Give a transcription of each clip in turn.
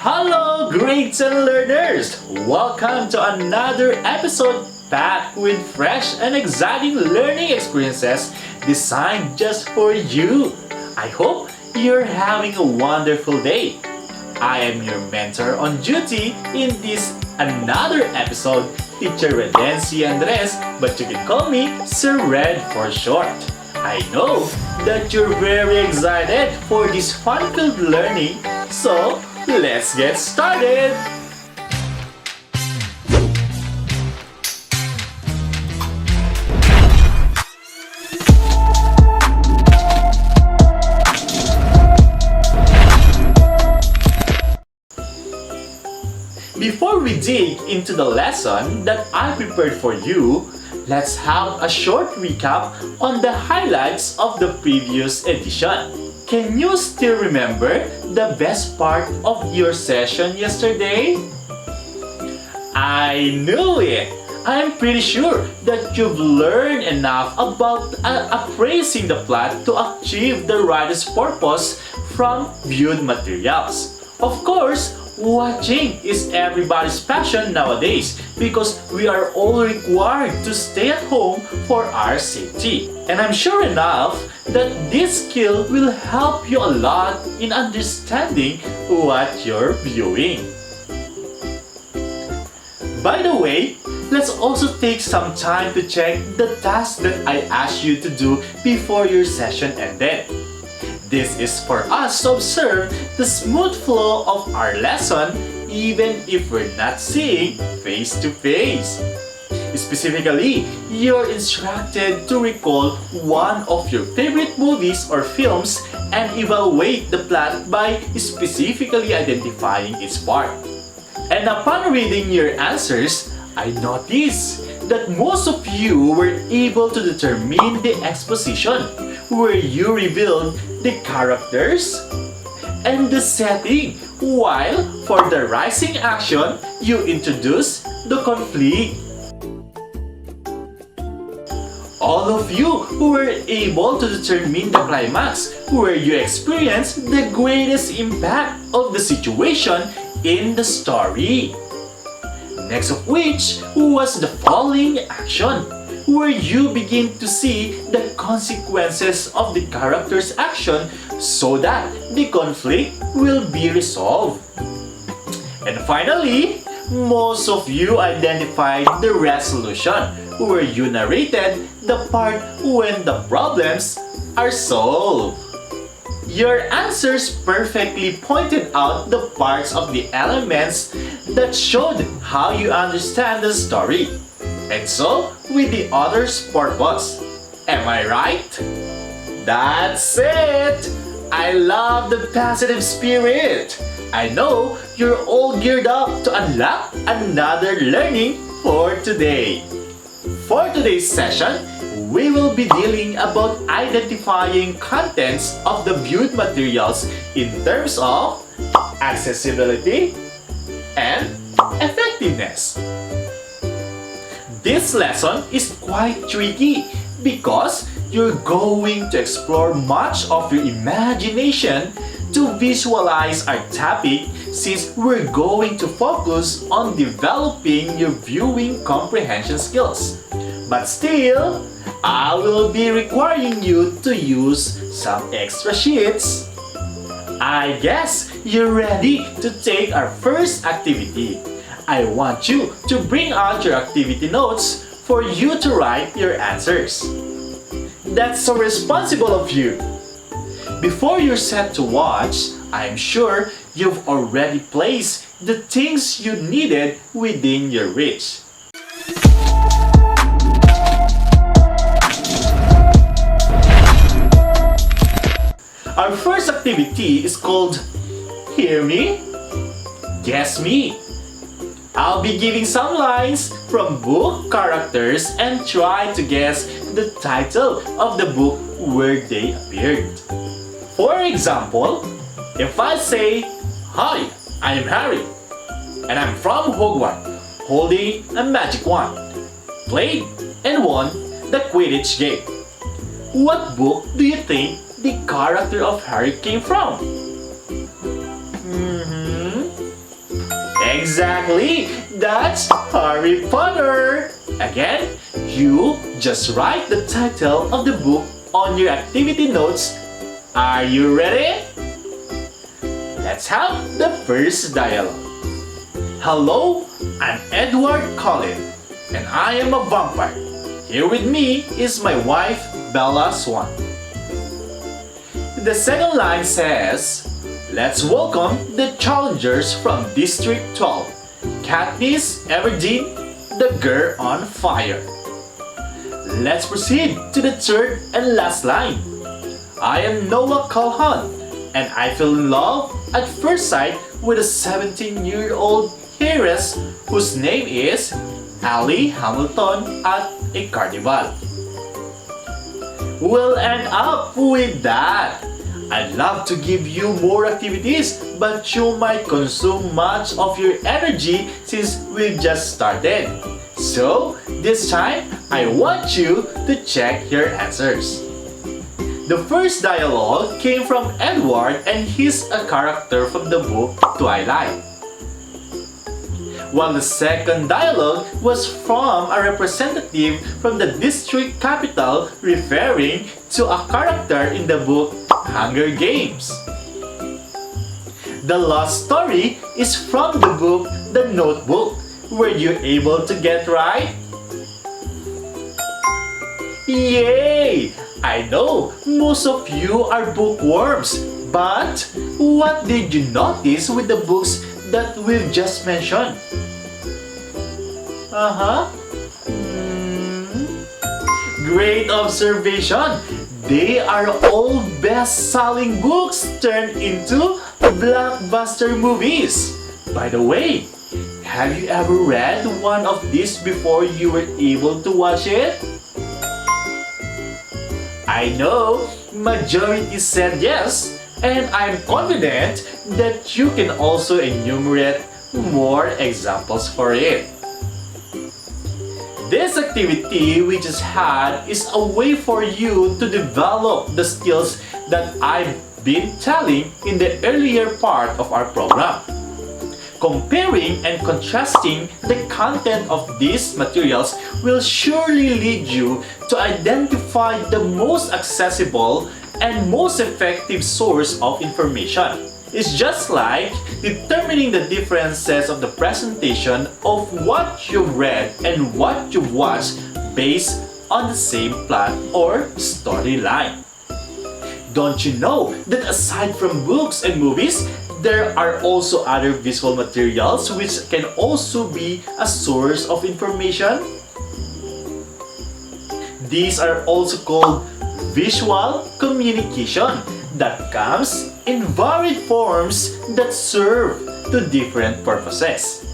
Hello, grades and learners! Welcome to another episode packed with fresh and exciting learning experiences designed just for you. I hope you're having a wonderful day. I am your mentor on duty in this another episode, Teacher Redency Andres, but you can call me Sir Red for short. I know that you're very excited for this fun-filled learning, so let's get started! Before we dig into the lesson that I prepared for you, let's have a short recap on the highlights of the previous edition. Can you still remember the best part of your session yesterday? I knew it! I'm pretty sure that you've learned enough about appraising the plot to achieve the writer's purpose from viewed materials. Of course, watching is everybody's passion nowadays because we are all required to stay at home for our safety. And I'm sure enough that this skill will help you a lot in understanding what you're viewing. By the way, let's also take some time to check the task that I asked you to do before your session ended. This is for us to observe the smooth flow of our lesson even if we're not seeing face to face. Specifically, you're instructed to recall one of your favorite movies or films and evaluate the plot by specifically identifying its part. And upon reading your answers, I noticed that most of you were able to determine the exposition where you revealed the characters and the setting, while for the rising action, you introduce the conflict. All of you were able to determine the climax where you experience the greatest impact of the situation in the story. Next of which was the falling action, where you begin to see the consequences of the character's action so that the conflict will be resolved. And finally, most of you identified the resolution, where you narrated the part when the problems are solved. Your answers perfectly pointed out the parts of the elements that showed how you understand the story, and so with the author's purpose. Am I right? That's it! I love the positive spirit! I know you're all geared up to unlock another learning for today. For today's session, we will be dealing about identifying contents of the viewed materials in terms of accessibility and effectiveness. This lesson is quite tricky because you're going to explore much of your imagination to visualize our topic, since we're going to focus on developing your viewing comprehension skills. But still, I will be requiring you to use some extra sheets. I guess you're ready to take our first activity. I want you to bring out your activity notes for you to write your answers. That's so responsible of you. Before you're set to watch, I'm sure you've already placed the things you needed within your reach. Our first activity is called Hear Me? Guess Me. I'll be giving some lines from book characters and try to guess the title of the book where they appeared. For example, if I say, "Hi, I am Harry, and I'm from Hogwarts, holding a magic wand, played and won the Quidditch game." What book do you think the character of Harry came from? Exactly! That's Harry Potter! Again, you just write the title of the book on your activity notes. Are you ready? Let's have the first dialogue. Hello, I'm Edward Cullen, and I am a vampire. Here with me is my wife, Bella Swan. The second line says, let's welcome the challengers from District 12, Katniss Everdeen, the girl on fire. Let's proceed to the third and last line. I am Noah Calhoun, and I fell in love at first sight with a 17-year-old heiress whose name is Allie Hamilton at a carnival. We'll end up with that. I'd love to give you more activities, but you might consume much of your energy since we've just started. So, this time, I want you to check your answers. The first dialogue came from Edward, and he's a character from the book Twilight. While the second dialogue was from a representative from the district capital referring to a character in the book Hunger Games. The last story is from the book The Notebook. Were you able to get right? Yay! I know most of you are bookworms, but what did you notice with the books that we've just mentioned? Great observation! They are all best-selling books turned into blockbuster movies. By the way, have you ever read one of these before you were able to watch it? I know majority said yes, and I'm confident that you can also enumerate more examples for it. This activity we just had is a way for you to develop the skills that I've been telling in the earlier part of our program. Comparing and contrasting the content of these materials will surely lead you to identify the most accessible and most effective source of information. It's just like determining the differences of the presentation of what you've read and what you've watched based on the same plot or storyline. Don't you know that aside from books and movies, there are also other visual materials which can also be a source of information? These are also called visual communication that comes in varied forms that serve to different purposes.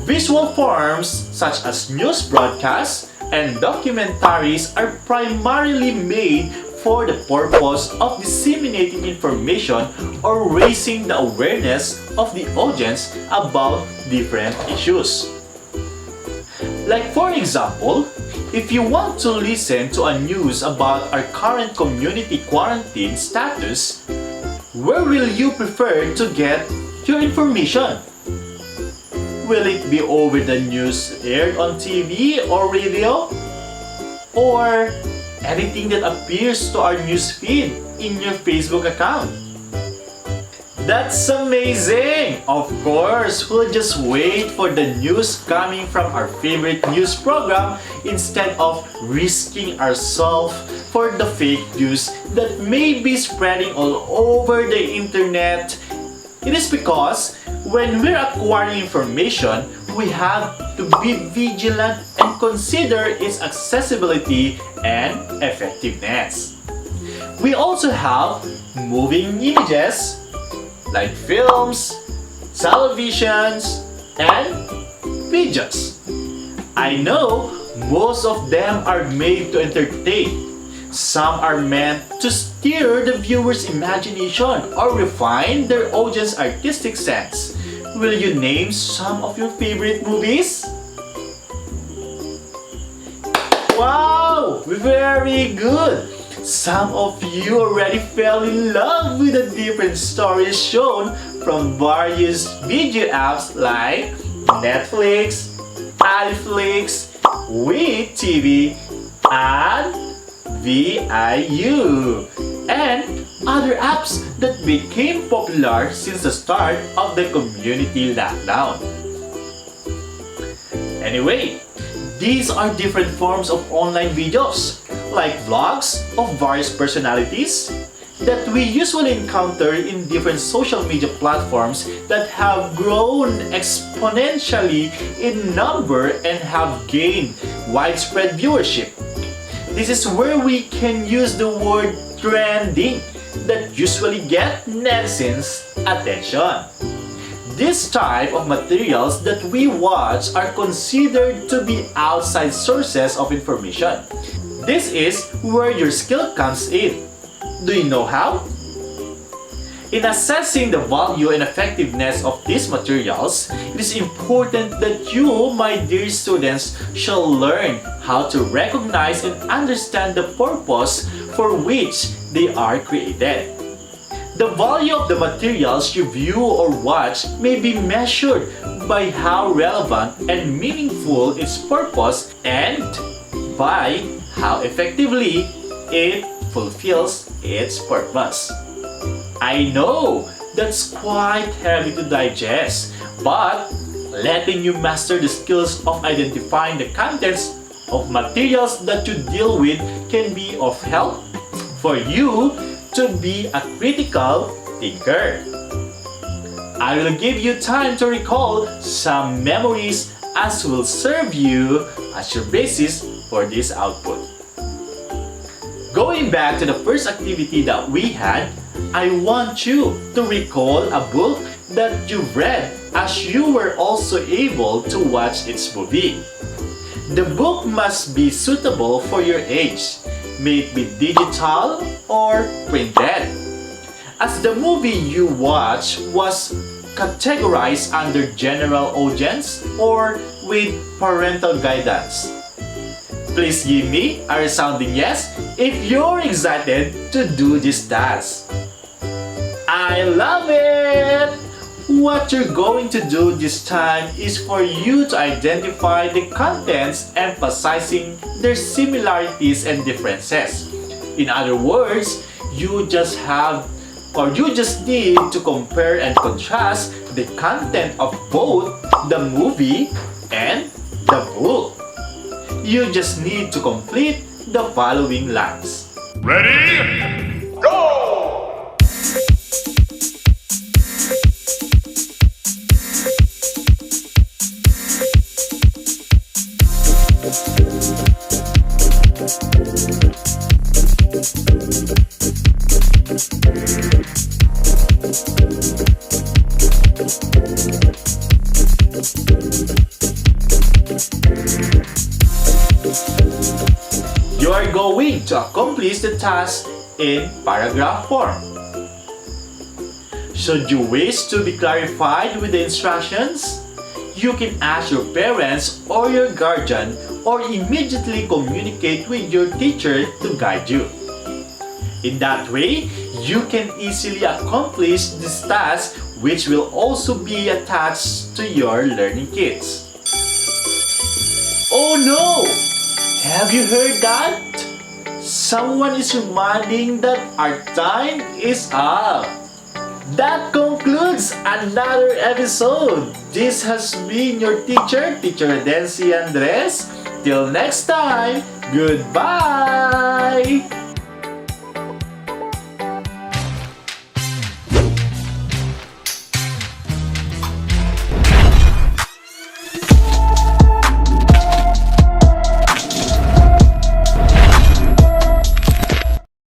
Visual forms such as news broadcasts and documentaries are primarily made for the purpose of disseminating information or raising the awareness of the audience about different issues. Like for example, if you want to listen to a news about our current community quarantine status, where will you prefer to get your information? Will it be over the news aired on TV or radio? Or anything that appears to our news feed in your Facebook account? That's amazing! Of course, we'll just wait for the news coming from our favorite news program instead of risking ourselves for the fake news that may be spreading all over the internet. It is because when we're acquiring information, we have to be vigilant and consider its accessibility and effectiveness. We also have moving images like films, televisions, and videos. I know most of them are made to entertain. Some are meant to stir the viewer's imagination or refine their audience's artistic sense. Will you name some of your favorite movies? Wow! Very good! Some of you already fell in love with the different stories shown from various video apps like Netflix, iFlix, WeTV, and VIU, and other apps that became popular since the start of the community lockdown. Anyway, these are different forms of online videos, like vlogs of various personalities that we usually encounter in different social media platforms that have grown exponentially in number and have gained widespread viewership. This is where we can use the word trending that usually get netizens' attention. This type of materials that we watch are considered to be outside sources of information. This is where your skill comes in. Do you know how? In assessing the value and effectiveness of these materials, it is important that you, my dear students, shall learn how to recognize and understand the purpose for which they are created. The value of the materials you view or watch may be measured by how relevant and meaningful its purpose and by how effectively it fulfills its purpose. I know that's quite heavy to digest, but letting you master the skills of identifying the contents of materials that you deal with can be of help for you to be a critical thinker. I will give you time to recall some memories as will serve you as your basis for this output. Going back to the first activity that we had, I want you to recall a book that you read as you were also able to watch its movie. The book must be suitable for your age, may it be digital or printed. As the movie you watched was categorized under general audience or with parental guidance. Please give me a resounding yes if you're excited to do this task. I love it! What you're going to do this time is for you to identify the contents emphasizing their similarities and differences. In other words, you just need to compare and contrast the content of both the movie and the book. You just need to complete the following lines. Ready? Go! You are going to accomplish the task in paragraph form. Should you wish to be clarified with the instructions, you can ask your parents or your guardian or immediately communicate with your teacher to guide you. In that way, you can easily accomplish this task, which will also be attached to your learning kits. Oh no! Have you heard that? Someone is reminding that our time is up. That concludes another episode. This has been your teacher, Teacher Dency Andres. Till next time, goodbye!